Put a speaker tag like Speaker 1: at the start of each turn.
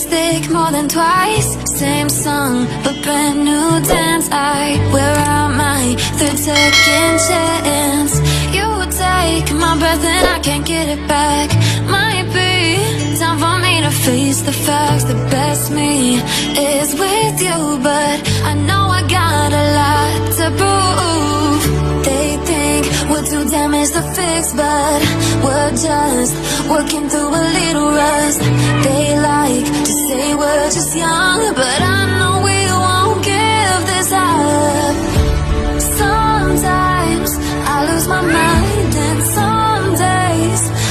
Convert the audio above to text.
Speaker 1: mistake more than twice. Same song, but brand new dance. Where am I? Third second chance. You take my breath and I can't get it back. Might be time for me to face the facts. The best me is with you, but I know I got a lot to prove. They think we're too damaged to fix, but we're just working through a little rust. They like to say we're just young, but I know